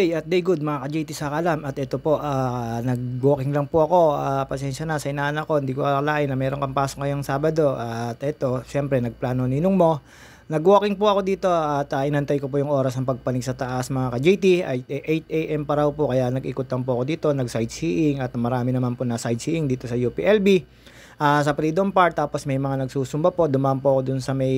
day at day good mga ka-JT sa kalam. At ito po, nag-walking lang po ako. Pasensya na sa inaanak ko, hindi ko akalain na meron kang pasok ngayong Sabado. At ito, syempre nagplano ninong mo. Nag-walking po ako dito at inantay ko po yung oras ng pagpanig sa taas mga ka-JT. Ay 8 AM pa raw po, kaya nag-ikot lang po ako dito, nag-sightseeing at marami naman po na sightseeing dito sa UPLB. Sa Freedom Park, tapos may mga nagsusumba po. Dumaan po ako dun sa may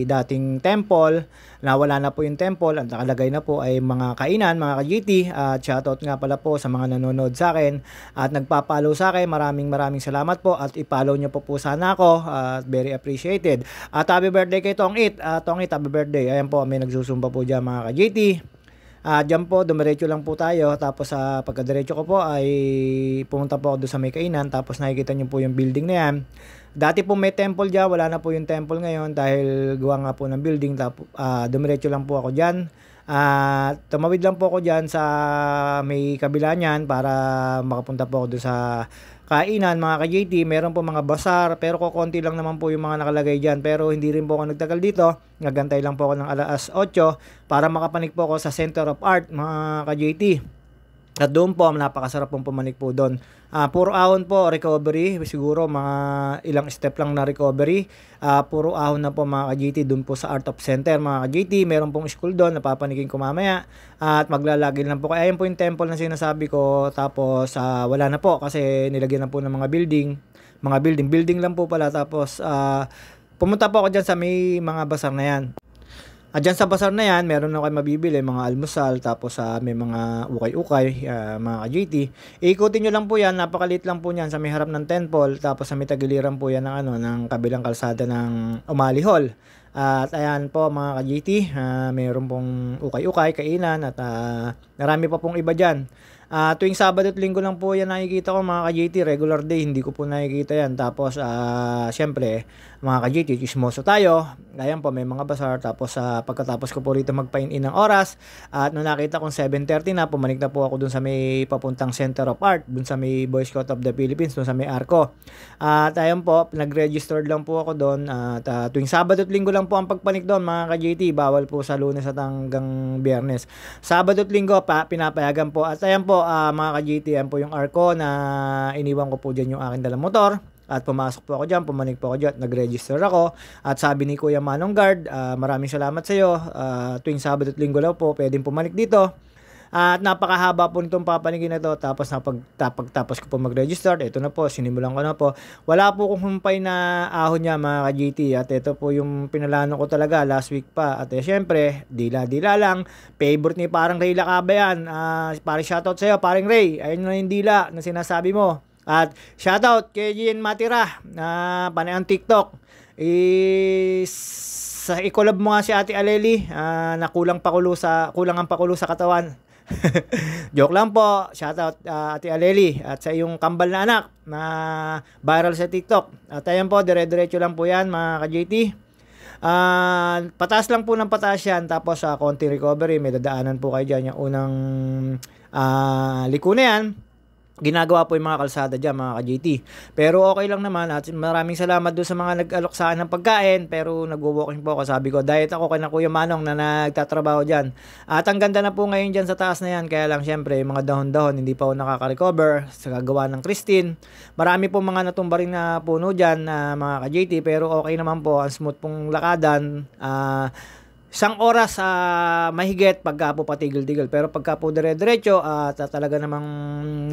dating temple, na wala na po yung temple, at nakalagay na po ay mga kainan, mga ka-GT. At shoutout nga pala po sa mga nanonood sa akin at nagpa-follow sa akin. Maraming salamat po, at i-follow nyo po sana ako, very appreciated. At happy birthday kay Tong It. Tong It, happy birthday. Ayan po, may nagsusumba po dyan mga ka-GT. Diyan po, dumiretso lang po tayo. Tapos sa pagkadiretso ko po ay pumunta po ako doon sa may kainan. Tapos nakikita nyo po yung building na yan. Dati po may temple dyan, wala na po yung temple ngayon dahil gawa nga po ng building. Tapos dumiretso lang po ako dyan. Tumawid lang po ako dyan sa may kabila niyan para makapunta po ako doon sa kainan mga ka-JT. Meron po mga basar, pero kukonti lang naman po yung mga nakalagay dyan. Pero hindi rin po ako nagtagal dito. Nagantay lang po ako ng alas 8 para makapanik po ako sa Center of Art mga ka-JT. At doon po, napakasarap pong pumanik po doon. Puro ahon po, recovery. Siguro mga ilang step lang na recovery. Puro ahon na po mga ka-JT doon po sa Art of Center mga ka-JT. Meron pong school doon, napapanikin ko mamaya. At maglalagin lang po. Ayan po yung temple na sinasabi ko. Tapos wala na po kasi nilagyan na po ng mga building. Building lang po pala. Tapos pumunta po ako dyan sa may mga basar na yan. Dyan sa basar na yan, meron na kayo mabibili, mga almusal, tapos may mga ukay-ukay, mga ka-JT. Ikutin nyo lang po yan, napakalit lang po yan sa may harap ng temple, tapos sa may tagiliran po yan ng kabilang kalsada ng Umali Hall. At ayan po mga ka-JT, meron pong ukay-ukay, kainan, at marami pa pong iba dyan. Tuwing Sabado at Linggo lang po yan nakikita ko mga ka-JT, regular day, hindi ko po nakikita yan. Tapos syempre mga ka-JT, chismoso tayo. Ayan po, may mga bazaar. Tapos pagkatapos ko po rito magpain-in ng oras, at nung nakita kong 7:30 na, pumanik na po ako dun sa may papuntang Center of Art, dun sa may Boy Scout of the Philippines, dun sa may Arco. At ayan po, nag-registered lang po ako doon. At tuwing Sabado at Linggo lang po ang pagpanik doon mga ka-JT, bawal po sa Lunes at hanggang Biyernes. Sabado at Linggo pinapayagan po. At ayan po mga ka-JT, ayan po yung Arco na iniwan ko po dyan yung aking dalang motor. At pumasok po ako dyan, pumanik po ako dyan, nag-register ako. At sabi ni Kuya Manong Guard, maraming salamat sa iyo. Tuwing Sabado at Linggo lang po, pwedeng pumanik dito. At napakahaba po nitong papanigin na to. Tapos pagtapos ko po mag-register, ito na po, sinimulan ko na po. Wala po kong humpay na ahon niya mga ka-JT. At ito po yung pinalano ko talaga last week pa. At syempre, dila-dila lang. Favorite ni parang Ray Lacabayan. Parang shoutout sa iyo, parang Ray. Ayun na yung dila na sinasabi mo. At shoutout kay Gian Matira na panay ang TikTok. I-collab mo nga si Ate Aleli na kulang ang pakulo sa katawan. Joke lang po. Shoutout Ate Aleli at sa iyong kambal na anak na viral sa TikTok. At ayan po, dire-diretso lang po yan mga ka-JT. Pataas lang po ng pataas yan. Tapos konti recovery, may dadaanan po kayo dyan. Yung unang liko na yan, ginagawa po yung mga kalsada dyan mga ka-JT. Pero okay lang naman, at maraming salamat doon sa mga nag-alok sa akin ng pagkain. Pero nag-walking po ako, sabi ko diet ako kay na Kuya Manong na nagtatrabaho dyan. At ang ganda na po ngayon dyan sa taas na yan. Kaya lang syempre mga dahon-dahon hindi pa ako nakaka-recover sa gagawa ng Christine. Marami po mga natumba rin na puno dyan mga ka-JT. Pero okay naman po, ang smooth pong lakadan. Isang oras mahigit pagka po patigil-tigil. Pero pagka po dire-diretso at talaga namang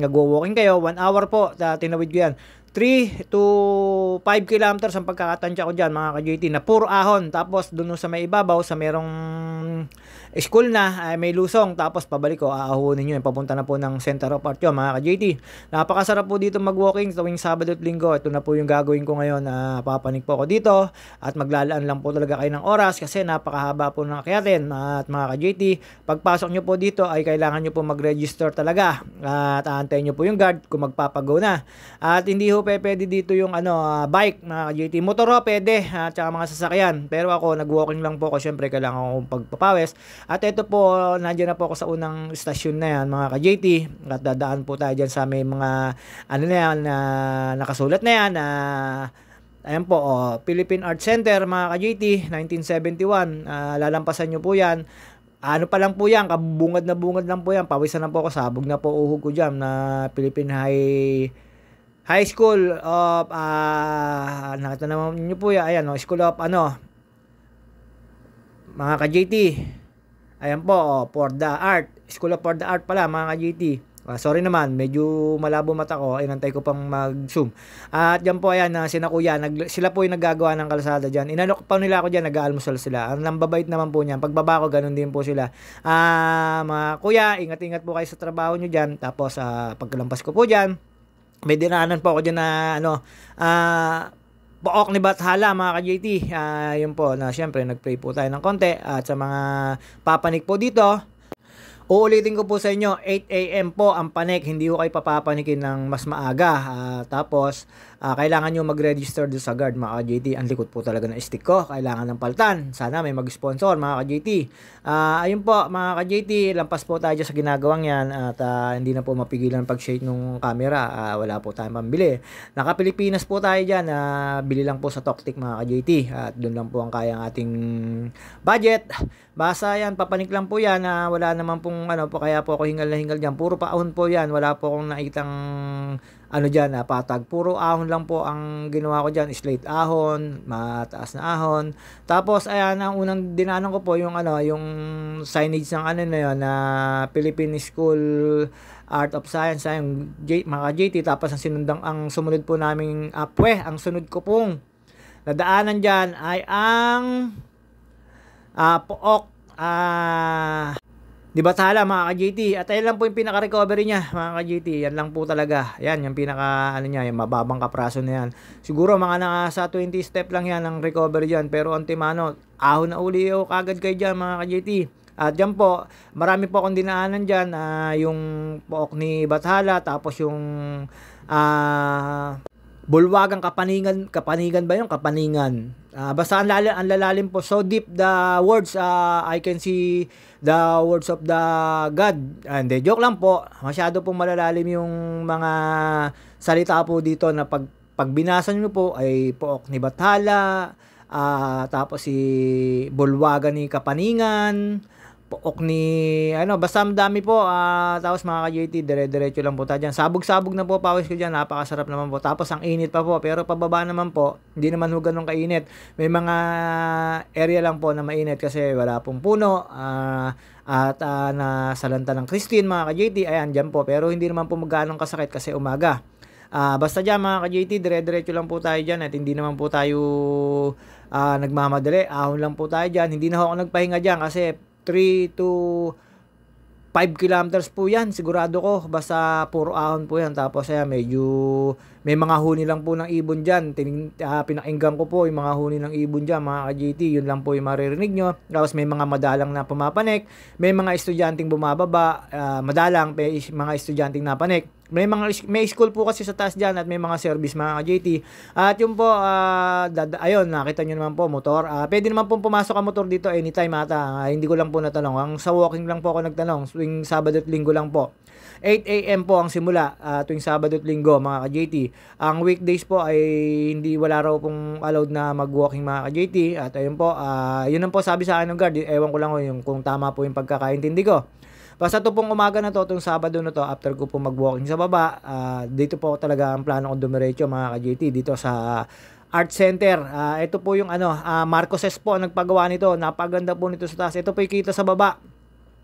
nagwo-walking kayo, 1 hour po, tinawid ko yan. 3 to 5 kilometers ang pagkakatansya ko dyan mga ka-JT na puro ahon. Tapos doon sa may ibabaw, sa merong school na may lusong, tapos pabalik ko, aahunin nyo, papunta na po ng Center of Art yun mga ka-JT. Napakasarap po dito mag-walking tuwing Sabado at Linggo. Ito na po yung gagawin ko ngayon. Papanik po ako dito at maglalaan lang po talaga kayo ng oras kasi napakahaba po ng akyatin. At mga ka-JT, pagpasok nyo po dito ay kailangan nyo po mag-register talaga at aantayin nyo po yung guard kung magpapago na. At hindi ho pwede dito yung bike mga ka-JT. Motor ho pwede at saka mga sasakyan, pero ako nag-walking lang po ako, syempre kailangan kong pagpapawis. At ito po, nandiyan na po ako sa unang stasyon na yan mga ka-JT. At dadaan po tayo dyan sa may mga na yan, nakasulat na yan. Ayan po, Philippine Art Center mga ka-JT, 1971. Lalampasan nyo po yan. ano pa lang po yan, kabungad na bungad lang po yan, pawisan na po ako, sabog na po uhog ko dyan na Philippine High School of, nakita naman niyo po yan, ayan, no, School of, mga ka-JT, ayan po, for the art, School of for the art pala, mga ka-JT. Sorry naman, medyo malabo mata ko, inantay ko pang mag-zoom. At dyan po, ayan, sina kuya, sila po yung naggagawa ng kalsada dyan. Inalok pa nila ako dyan, nag-aalmusal sila. Ang lambabait naman po niyan, pagbaba ko, ganun din po sila. Mga kuya, ingat-ingat po kayo sa trabaho nyo dyan. Tapos, pagkalampas ko po dyan, may dinaanan po ako dyan na, Pook ni Bathala, mga ka-JT. Yun po, na syempre, nag-pray po tayo ng konti. At sa mga papanik po dito, uulitin ko po sa inyo, 8 AM po ang panik, hindi ko kayo papapanikin ng mas maaga. Tapos, kailangan nyo mag-register doon sa guard, mga ka-JT. Ang likod po talaga ng stick ko, kailangan ng paltan. Sana may mag-sponsor, mga ka-JT. Ayun po, mga ka-JT, lampas po tayo sa ginagawang yan at hindi na po mapigilan pag-shake ng camera. Wala po tayong pambili. Naka-Pilipinas po tayo dyan, bili lang po sa Toktik, mga ka-JT. At doon lang po ang kayang ating budget. Basta yan, papanik lang po yan, wala naman pong po, kaya po ako hingal na hingal dyan. Puro paahon po yan, wala po akong nakitang dyan, patag. Puro ahon lang po ang ginawa ko dyan, slate ahon, mataas na ahon. Tapos, ayan, ang unang dinanan ko po yung yung signage ng na yun, na Philippine School Art of Science, yung mga JT. Tapos, ang sumunod po naming ang sunod ko pong nadaanan dyan ay ang Pook, di ba tala, mga ka-JT? At ayun lang po yung pinaka-recovery niya, mga ka-JT. Yan lang po talaga. Yan, yung pinaka, niya, yung mababang kapraso na yan. Siguro, mga nasa 20 step lang yan ang recovery dyan. Pero, antimano, ahon na uli o kagad kayo dyan, mga ka-JT. At dyan po, marami po akong dinaanan dyan. Yung Pook ni Bathala, tapos yung, Bulwagang Kapanigan ba yun? Kapaningan. Basta ang lalalim po. So deep the words, I can see the words of the God. Hindi, joke lang po. Masyado pong malalalim yung mga salita po dito na pag binasa nyo po ay Pook ni Bathala, tapos si Bulwagan ni Kapaningan, Pook ni basta dami po. Tapos mga ka-JT, dire-diretso lang po tayo dyan. Sabog-sabog na po pawis ko dyan, napakasarap naman po. Tapos ang init pa po, pero pababa naman po, hindi naman ho ganun kainit. May mga area lang po na mainit kasi wala pong puno, at nasa lanta ng Christine, mga ka-JT, ayan dyan po. Pero hindi naman po magganong kasakit kasi umaga. Basta dyan, mga ka-JT, dire-diretso lang po tayo dyan at hindi naman po tayo nagmamadali. Ahon lang po tayo dyan. Hindi na ako nagpahinga dyan kasi 3 to 5 kilometers po yan, sigurado ko. Basta puro ahon po yan. Tapos medyo may mga huni lang po ng ibon dyan. Pinakinggan ko po yung mga huni ng ibon dyan, mga ka-JT. Yun lang po yung maririnig nyo. Tapos may mga madalang na pumapanik. May mga estudyanteng bumababa. Madalang, may mga estudyanteng napanik. May school po kasi sa taas dyan at may mga service, mga ka-JT. At yun po, ayun, nakita nyo naman po, motor. Pwede naman po pumasok ang motor dito anytime ata. Hindi ko lang po natanong. Sa walking lang po ako nagtanong. Tuwing Sabado at Linggo lang po. 8 AM po ang simula tuwing Sabado at Linggo, mga ka-JT. Ang weekdays po ay wala raw pong allowed na mag-walking, mga ka-JT. At ayun po, yun ang po sabi sa akin ng guard. Ewan ko lang kung tama po yung pagkakaintindi ko. Basta ito pong umaga na to, itong Sabado na to, after ko po mag-walking sa baba, dito po talaga ang plano ko dumiretso, mga ka-JT, dito sa Art Center. Ito po yung Marcoses po ang nagpagawa nito. Napaganda po nito sa taas. Ito po yung kita sa baba.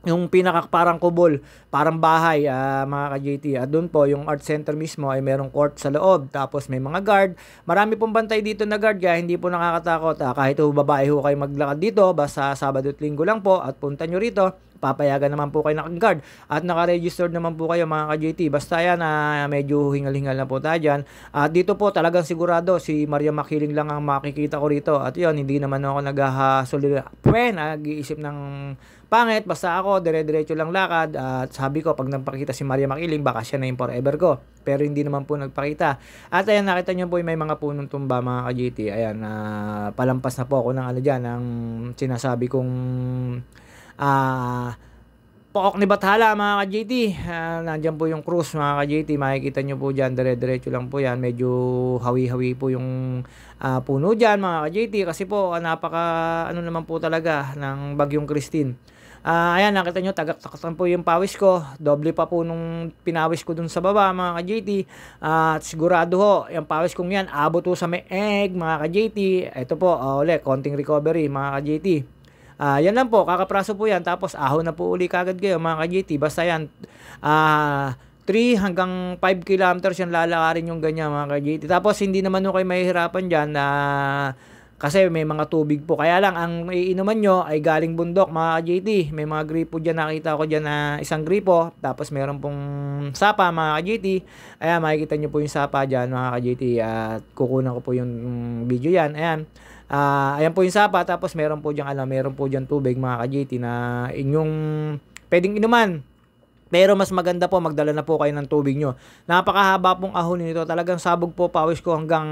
Yung parang kubol, parang bahay, mga ka-JT. At doon po, yung art center mismo ay merong court sa loob. Tapos may mga guard. Marami pong bantay dito na guard, kaya hindi po nakakatakot. Kahit babae ho kayo maglakad dito, basta Sabado at Linggo lang po at punta nyo rito. Papayagan naman po kayo naka-guard at naka-registered naman po kayo, mga ka-JT. Basta yan, medyo hingal-hingal na po tayo dyan. At dito po talagang sigurado si Maria Makiling lang ang makikita ko rito. At yun, hindi naman ako nag-iisip ng pangit. Basta ako, dire-diretso lang lakad. At sabi ko, pag nagpakita si Maria Makiling, baka siya na yung forever ko. Pero hindi naman po nagpakita. At ayan, nakita nyo po may mga punong tumba, mga ka-JT. Ayan, palampas na po ako ng dyan, ng sinasabi kong Pook ni Bathala, mga ka-JT. Nandyan po yung cruise, mga ka-JT. Makikita nyo po dyan, dire-diretso lang po yan. Medyo hawi-hawi po yung puno dyan, mga ka-JT. Kasi po, napaka naman po talaga ng bagyong Christine. Ayan nakita niyo tagak-takan po yung pawis ko, doble pa po nung pinawis ko dun sa baba mga ka-JT. At sigurado ho, yung pawis kong yan abot po sa may egg mga ka-JT. Ito po, ulit, konting recovery mga ka-JT. Yan lang po, kakapraso po yan. Tapos ahon na po uli kagad kayo mga ka-JT. Basta yan, 3 hanggang 5 kilometers yung lalakarin yung ganyan mga ka-JT. Tapos hindi naman nyo kayo mahihirapan dyan kasi may mga tubig po. Kaya lang, ang iinuman nyo ay galing bundok mga ka-JT. May mga gripo dyan, nakita ko dyan na isang gripo. Tapos meron pong sapa mga ka-JT. Ayan, makikita nyo po yung sapa dyan mga ka-JT. At kukunan ko po yung video yan. Ayan. Ayan po yung sapa. Tapos meron po dyan, meron po dyan tubig mga ka-JT na inyong pwedeng inuman. Pero mas maganda po magdala na po kayo ng tubig nyo. Napakahaba pong ahon nito. Talagang sabog po pawis ko hanggang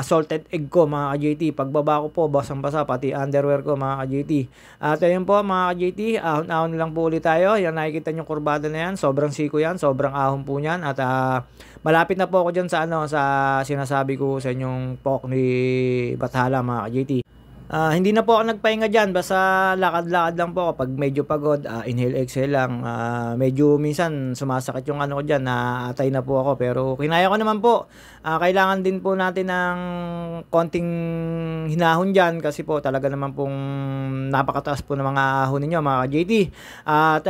salted egg ko mga ka-JT. Pagbaba ko po basang-basa pati underwear ko mga ka-JT. At ayun po mga ka-JT, ahon-ahon lang po ulit tayo. Yan nakikita nyo kurbada na yan. Sobrang siko yan. Sobrang ahon po yan. At malapit na po ako dyan sa sa sinasabi ko sa inyong pork ni Bathala mga ka-JT. Hindi na po ako nagpahinga dyan, basta lakad-lakad lang po ako pag medyo pagod, inhale exhale lang. Medyo minsan sumasakit yung ko dyan, naatay na po ako, pero kinaya ko naman po. Kailangan din po natin ng konting hinahon dyan kasi po talaga naman pong napakataas po ng mga ahon ninyo mga ka-JT. At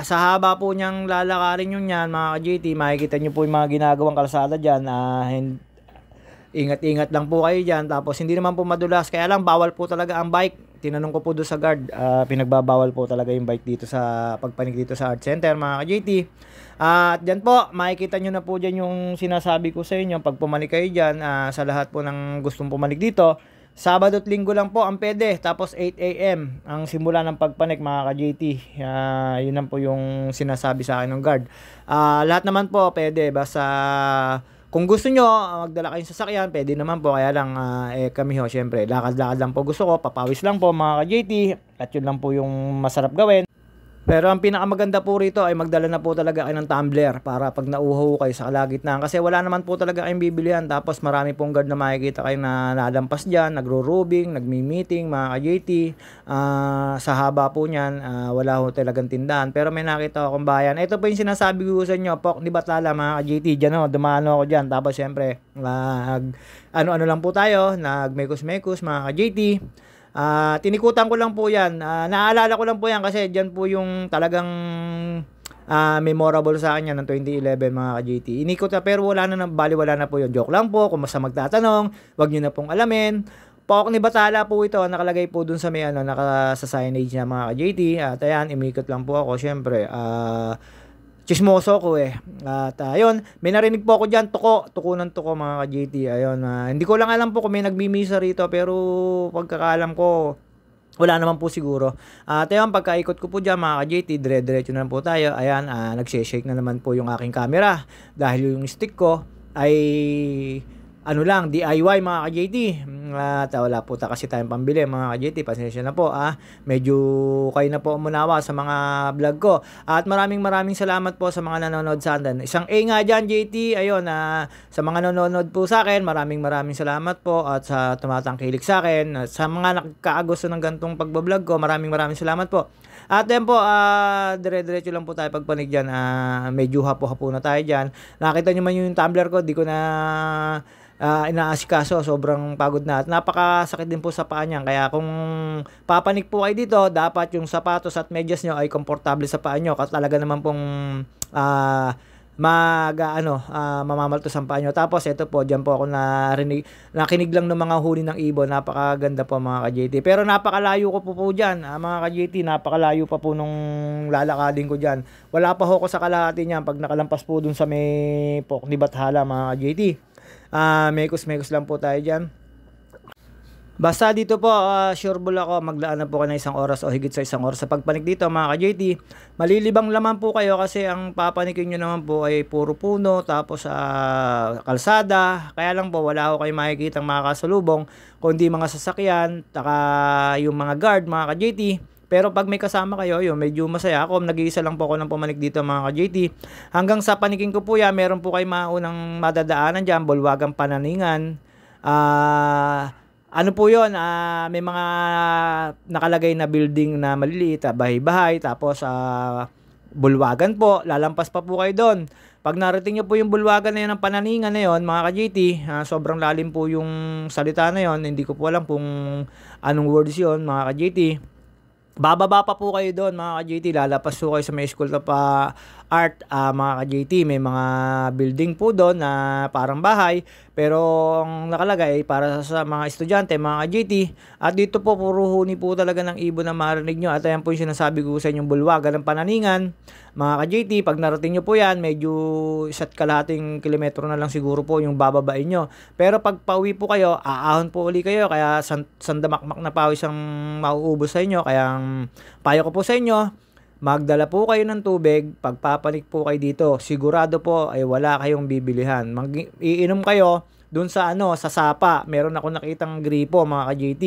sa haba po niyang lalakarin yun yan mga ka-JT, makikita nyo po yung mga ginagawang kalsada dyan. Ingat-ingat lang po kayo dyan. Tapos hindi naman po madulas. Kaya lang bawal po talaga ang bike. Tinanong ko po doon sa guard. Pinagbabawal po talaga yung bike dito sa pagpanik dito sa Art Center mga ka-JT. At dyan po, makikita nyo na po dyan yung sinasabi ko sa inyo. Pag pumanik kayo dyan, sa lahat po ng gustong pumanik dito, Sabado at Linggo lang po ang pwede. Tapos 8 AM ang simula ng pagpanik mga ka-JT. Yun lang po yung sinasabi sa akin ng guard. Lahat naman po pwede. Basta kung gusto nyo, magdala kayong sasakyan, pwede naman po. Kaya lang, kami ho, syempre, lakad-lakad lang po gusto ko. Papawis lang po mga ka-JT. At yun lang po yung masarap gawin. Pero ang pinakamaganda po rito ay magdala na po talaga kayo ng tumbler para pag nauho kayo sa kalagitnaan. Kasi wala naman po talaga kayong bibilihan. Tapos marami pong guard na makikita kayo na nalampas dyan, nagro-rubing, nagmi-meeting, mga ka-JT. Sa haba po niyan, wala ho talagang tindahan. Pero may nakita akong bayan. Ito po yung sinasabi ko sa inyo, Pork ni Bathala, mga ka-JT. Diyan ho, dumano ako dyan. Tapos syempre, ano-ano lang po tayo, nagmekos-mekos, mga ka-JT. Tinikutan ko lang po yan. Naalala ko lang po yan kasi dyan po yung talagang memorable sa akin yan ng 2011 mga ka-JT. Inikot na pero wala na, baliwala na po yun. Joke lang po, kung basta magtatanong, wag nyo na pong alamin. Pork ni Bathala po ito, nakalagay po dun sa may sa signage niya mga ka-JT. At ayan, imikot lang po ako. Syempre, chismoso ko At ayun, may narinig po ako dyan, tuko ng tuko mga ka-JT. Ayun, hindi ko lang alam po kung may nagmimisa rito, pero pagkakaalam ko, wala naman po siguro. At ayun, pagkaikot ko po dyan mga ka-JT, dire-diretso na po tayo. Ayan, nagsishake na naman po yung aking camera dahil yung stick ko ay lang, DIY mga ka-JT. At wala po kasi tayong pambili mga ka-JT. Pasensya na po medyo kayo na po umunawa sa mga vlog ko. At maraming salamat po sa mga nanonood sa atin. Isang A nga dyan JT. Ayun, sa mga nanonood po sa akin, maraming salamat po. At sa tumatangkilik sa akin, at sa mga nakakaagusto ng gantong pagbablog ko, maraming salamat po. At yan po, dire-diretso lang po tayo pagpanig dyan. Medyo hapo-hapo na tayo dyan. Nakita nyo man yung tumbler ko, di ko na inaasikaso, sobrang pagod na at napakasakit din po sa paa niyan. Kaya kung papanik po kayo dito, dapat yung sapatos at medyas nyo ay komportable sa paa nyo kasi talaga naman pong mamamaltos ang paa nyo. Tapos ito po, dyan po ako nakinig lang ng mga huni ng ibon. Napakaganda po mga ka-JT. Pero napakalayo ko po dyan mga ka-JT. Napakalayo pa po nung lalakadin ko dyan. Wala pa ho ko sa kalahati niyan pag nakalampas po dun sa may Pork ni Bathala mga ka-JT. Mekos lang po tayo dyan. Basta dito po, sureball ako, maglaan na po kayo ng 1 oras o higit sa 1 oras sa pagpanik dito mga ka-JT. Malilibang laman po kayo kasi ang papanikin nyo naman po ay puro puno, tapos kalsada. Kaya lang po, wala ko kayo makikita mga kasalubong, kundi mga sasakyan, taka yung mga guard mga ka-JT. Pero pag may kasama kayo, yun, medyo masaya ako. Nag-iisa lang po ako ng pumanik dito mga ka-JT. Hanggang sa panikin ko po yan, meron po kayo maunang madadaanan dyan, Bulwagang Pananingan. ano po yun, may mga nakalagay na building na maliliit, bahay-bahay, tapos bulwagan po, lalampas pa po kayo doon. Pag narating nyo po yung bulwagan na yun ng Pananingan na yun, mga ka-JT, sobrang lalim po yung salita na yun, hindi ko po alam kung anong words yun, mga ka-JT. Bababa pa po kayo doon, mga ka-JT, lalapas po kayo sa may school na pa art, mga ka-JT, may mga building po doon na parang bahay, pero ang nakalagay para sa mga estudyante, mga ka-JT, at dito po puro huni po talaga ng ibon na marinig nyo, at ayan po yung sinasabi ko sa inyong bulwagan ng Pananingan, mga ka-JT. Pag narating nyo po yan, medyo 1.5 kilometro na lang siguro po yung bababain nyo, pero pag pauwi po kayo, aahon po uli kayo, kaya sandamakmak na pawis ang mauubos sa inyo, kaya payo ko po sa inyo, magdala po kayo ng tubig. Pagpapanik po kayo dito, sigurado po ay wala kayong bibilihan. Iinom kayo doon sa sa sapa. Meron ako nakitang gripo, mga ka-JT.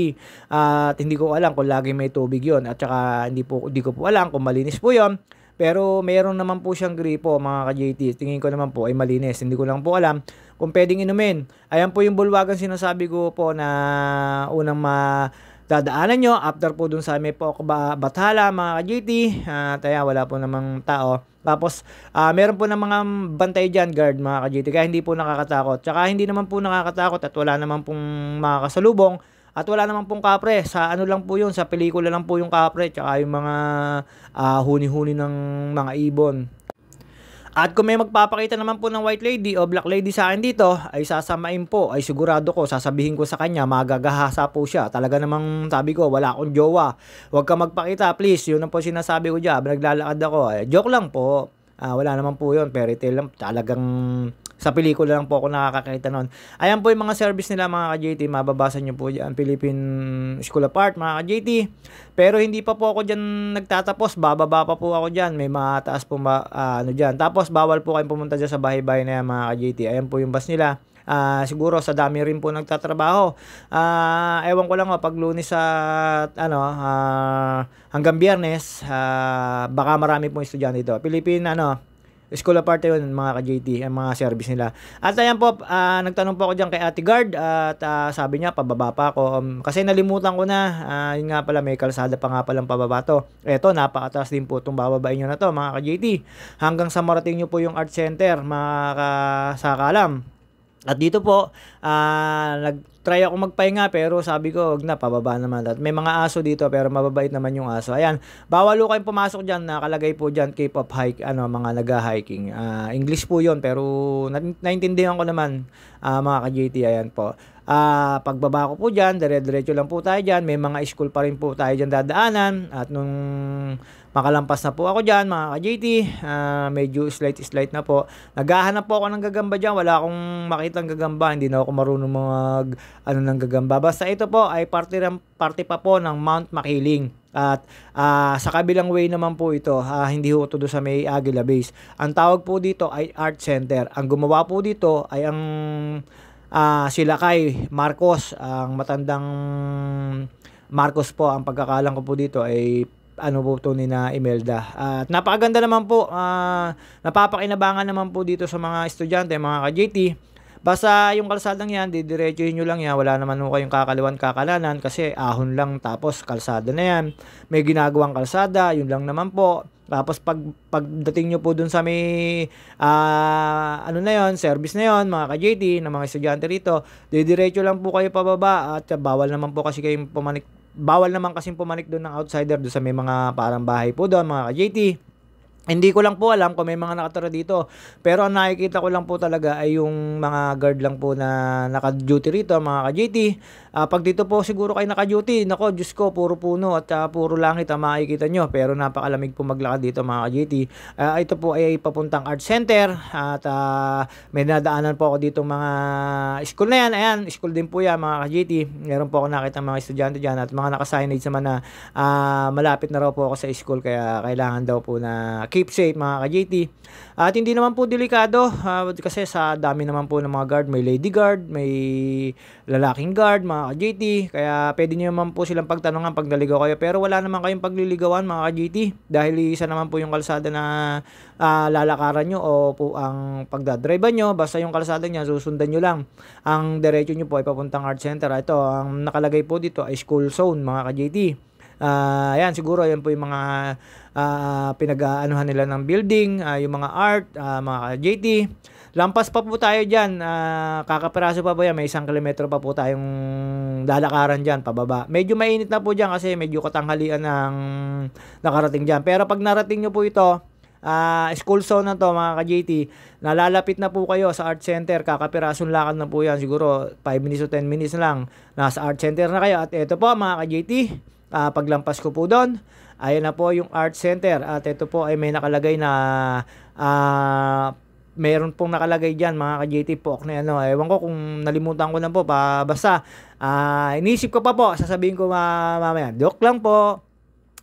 At hindi ko alam kung lagi may tubig 'yon, at saka hindi ko po alam kung malinis po 'yon. Pero meron naman po siyang gripo, mga ka-JT. Tingin ko naman po ay malinis. Hindi ko lang po alam kung pwedeng inumin. Ayan po yung bulwagan sinasabi ko po na unang dadaanan nyo after po dun sa may Bathala, mga ka-JT. Kaya wala po namang tao. Tapos meron po ng mga bantay dyan, guard, mga ka-JT, kaya hindi po nakakatakot. Tsaka hindi naman po nakakatakot at wala naman pong makakasalubong at wala naman pong kapre. Sa ano lang po yun, sa pelikula lang po yung kapre, tsaka yung mga huni-huni ng mga ibon. At kung may magpapakita naman po ng white lady o black lady sa akin dito, ay sasamain po, ay sigurado ko, sasabihin ko sa kanya, magagahasa po siya. Talaga namang sabi ko, wala akong jowa. Huwag ka magpakita, please. Yun ang po sinasabi ko dyan. Naglalakad ako. Joke lang po. Wala naman po yun. Fairy tale lang. Talagang sa pelikula lang po ako nakakakita nun. Ayan po yung mga service nila, mga ka-JT. Mababasa nyo po dyan. Philippine School of Art, mga ka-JT. Pero hindi pa po ako dyan nagtatapos. Bababa pa po ako dyan. May mataas po dyan. Tapos bawal po kayong pumunta dyan sa bahay-bahay na yan, mga ka-JT. Ayan po yung bus nila. Siguro sa dami rin po nagtatrabaho. Ewan ko lang pag Lunes sa hanggang Biyernes, baka marami pong estudyante dito. Philippine School of Art yun, mga ka-JT, ang mga service nila. At ayan po, nagtanong po ako dyan kay Ate Guard, at sabi niya, pababa pa ako. Kasi nalimutan ko na, yun nga pala, may kalsada pa nga palang pababa to. Eto, napakataas din po itong bababain nyo na to, mga ka-JT. Hanggang sa marating nyo po yung art center, mga kasakalam. At dito po, nag-try ako magpahinga, pero sabi ko, wag na, pababa naman. At may mga aso dito, pero mababait naman yung aso. Ayan, bawal ko kayong pumasok dyan. Nakalagay po dyan, K-pop hike, mga nag-hiking. English po yun, pero naintindihan ko naman, mga ka-JT. Ayan po. Pagbaba ko po dyan, dire-diretso lang po tayo dyan. May mga school pa rin po tayo dyan dadaanan. At nung makalampas na po ako dyan, mga ka-JT, medyo slight na po. Naghahanap po ako ng gagamba dyan. Wala akong makitang gagamba. Hindi na ako marunong ng gagamba. Basta ito po ay parte pa po ng Mount Makiling. At sa kabilang way naman po ito, hindi ho ito doon sa may Aguila Base. Ang tawag po dito ay Art Center. Ang gumawa po dito ay ang sila kay Marcos, ang matandang Marcos po. Ang pagkakalang ko po dito ay po ito ni na Imelda. At napakaganda naman po, napapakinabangan naman po dito sa mga estudyante, mga ka-JT. Basta yung kalsadang yan, didiretsuhin nyo lang yan. Wala naman ho kayong kakaliwan kakalanan kasi ahon lang, tapos kalsada na yan. May ginagawang kalsada, yun lang naman po. Tapos pagdating nyo po dun sa may service na yon, mga ka-JT, na mga estudyante rito, didiretso lang po kayo pababa. At bawal naman kasing pumanik doon ng outsider doon sa may mga parang bahay po doon, mga ka-JT. Hindi ko lang po alam kung may mga nakatira dito. Pero ang nakikita ko lang po talaga ay yung mga guard lang po na naka-duty rito, mga ka-JT. Pag dito po siguro kayo naka-duty, nako, Diyos ko, puro puno at puro langit ang makikita nyo. Pero napakalamig po maglakad dito, mga ka-JT. Ito po ay papuntang art center. At may nadaanan po ako dito mga school na yan. Ayan, school din po yan, mga ka-JT. Meron po ako nakita mga estudyante dyan at mga naka-signage naman na malapit na raw po ako sa school. Kaya kailangan daw po na keep safe mga ka-JT. At hindi naman po delikado kasi sa dami naman po ng mga guard, may lady guard, may lalaking guard mga ka-JT, kaya pwede nyo naman po silang pagtanungan pag naligaw kayo, pero wala naman kayong pagliligawan mga ka-JT dahil isa naman po yung kalsada na lalakaran nyo o po ang pagdadrive nyo, basta yung kalsada niya susundan nyo lang. Ang diretso nyo po ay papuntang art center. Ito, ang nakalagay po dito ay school zone mga ka-JT. Ayan, siguro yan po yung mga pinag-aanuhan nila ng building, yung mga art, mga ka-JT. Lampas pa po tayo dyan, kakapiraso pa po yan, may 1 kilometro pa po tayong lalakaran dyan, pababa. Medyo mainit na po dyan kasi medyo katanghalian ng nakarating dyan. Pero pag narating nyo po ito, school zone na to mga ka-JT, nalalapit na po kayo sa art center, kakapirasong lakad na po yan, siguro 5 minutes o 10 minutes na lang, nasa art center na kayo. At ito po mga ka-JT, paglampas ko po doon, ayan na po yung art center. At ito po ay may nakalagay na meron pong nakalagay dyan mga ka-JT po na ano, ewan ko kung nalimutan ko na po, basta inisip ko pa po, sasabihin ko mamaya, joke lang po.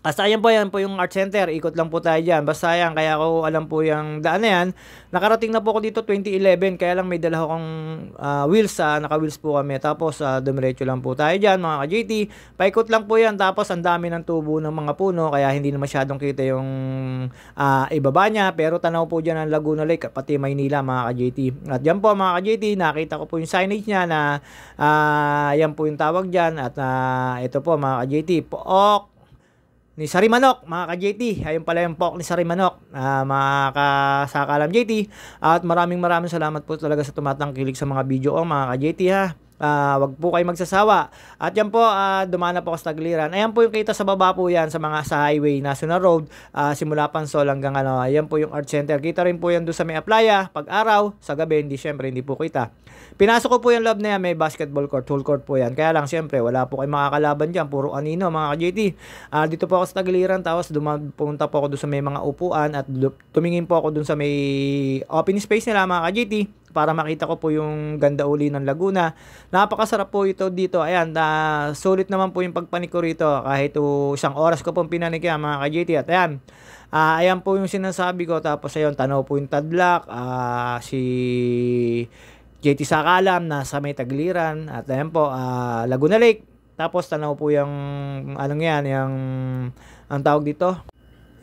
Basta yan po yung art center, ikot lang po tayo dyan, basta yan, kaya ko alam po yung daan na yan. Nakarating na po ako dito 2011, kaya lang may dala akong wheels, naka-wheels po kami, tapos dumiretso lang po tayo dyan mga ka-JT, paikot lang po yan, tapos ang dami ng tubo ng mga puno, kaya hindi na masyadong kita yung ibaba niya, pero tanaw po dyan ang Laguna Lake, pati Maynila mga ka-JT. At dyan po mga ka-JT, nakita ko po yung signage niya na yan po yung tawag dyan, at ito po mga ka-JT, Pook ni Sarimanok mga ka-JT, ayun pala yung Pook ni Sarimanok, mga kasakalam JT. At maraming salamat po talaga sa tumatangkilik sa mga video mga ka-JT ha. Wag po kayo magsasawa. At yan po, dumaan na po ako sa Tagliran. Ayan po yung kita sa baba po yan, sa highway, National Road, simula Pansol hanggang ano. Ayan po yung art center. Kita rin po yan doon sa may Aplaya, pag araw, sa gabi, syempre hindi po kita. Pinasok ko po yung loob na yan, may basketball court, full court po yan. Kaya lang syempre, wala po kayong makakalaban dyan, puro anino mga ka-JT. Dito po ako sa Tagliran, tapos pumunta po ako doon sa may mga upuan at tumingin po ako doon sa may open space nila mga ka-JT, para makita ko po yung ganda uli ng Laguna. Napakasarap po ito dito. Ayan, sulit naman po yung pagpanik ko rito. Kahit 1 oras ko pong pinanik yan mga ka-JT. At ayan, ayan po yung sinasabi ko. Tapos ayun, tanaw po yung Tadlak, si JT Sakalam nasa may Tagliran. At ayan po, Laguna Lake. Tapos tanaw po yung anong yan, yung ang tawag dito,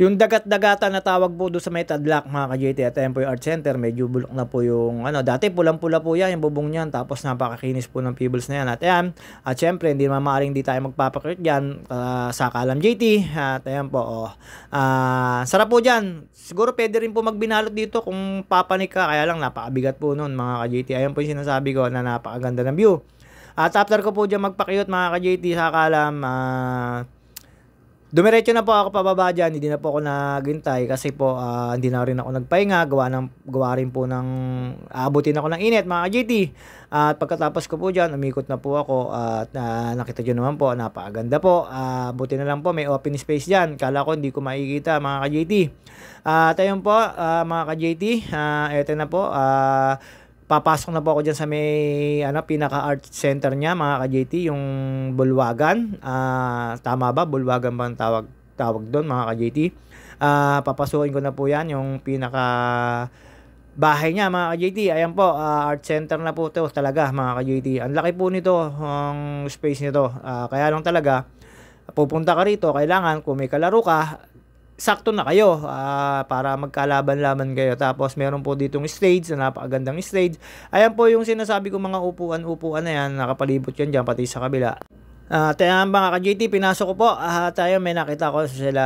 yung dagat-dagatan na tawag po doon sa may Tadlak mga ka-JT. At ayan po yung art center, medyo bulok na po yung ano, dati pulang-pula po yan yung bubong niyan, tapos napakakinis po ng pebbles na yan. At ayan, at syempre hindi naman maaaring di tayo magpapakit dyan, sa Kalam JT. At ayan po, sarap po dyan. Siguro pwede rin po magbinalot dito kung papanik ka, kaya lang napakabigat po nun mga ka-JT. Ayan po yung sinasabi ko na napakaganda ng view. At after ko po dyan magpakiyot mga ka-JT sa Kalam, dumiretso na po ako pababa dyan, hindi na po ako naghintay kasi po hindi na rin ako nagpahinga, gawa rin po ng aabutin ako ng init mga ka-JT. At pagkatapos ko po dyan, umikot na po ako at nakita nyo naman po, napakaganda po. Buti na lang po, may open space dyan, kala ko hindi ko makikita mga ka-JT. At ayun po mga ka-JT, eto na po, papasok na po ako dyan sa may pinaka-art center niya mga ka-JT, yung Bulwagan. Tama ba? Bulwagan ba ang tawag doon mga ka-JT? Papasukin ko na po yan, yung pinaka bahay niya mga ka-JT. Ayan po, art center na po ito talaga mga ka-JT. Ang laki po nito, ang space nito. Kaya lang talaga, pupunta ka rito, kailangan kung may kalaro ka, sakto na kayo para magkalaban-laban kayo. Tapos meron po ditong stage na napakagandang stage. Ayan po yung sinasabi ko mga upuan na yan, nakapalibot yan dyan pati sa kabila. Tayo mga ka-JT, pinasok ko po. Tayo may nakita ko sila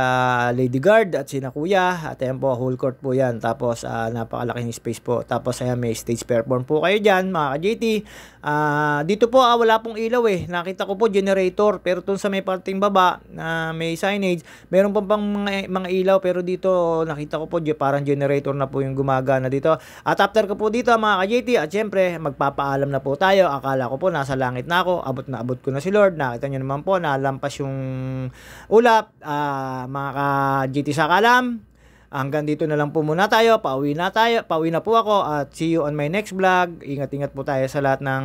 Lady Guard at sina Kuya. At ayan po, whole court po yan. Tapos napakalaking space po. Tapos ayan, may stage perform po kayo dyan mga ka-JT. Dito po wala pong ilaw eh. Nakita ko po generator, pero dun sa may parting baba may signage, meron pa pang mga ilaw, pero dito nakita ko po parang generator na po yung gumagana dito. At after ko po dito mga ka-JT, at syempre magpapaalam na po tayo. Akala ko po nasa langit na ako, abot ko na si Lord. Nakita nyo naman po, nalampas yung ulap. Mga ka-JT Sakalam, hanggang dito na lang po muna tayo. Pauwi na po ako, at see you on my next vlog. Ingat-ingat po tayo sa lahat ng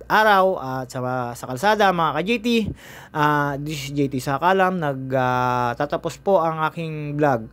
araw at sa kalsada mga ka-JT. This is JT Sakalam, tatapos po ang aking vlog.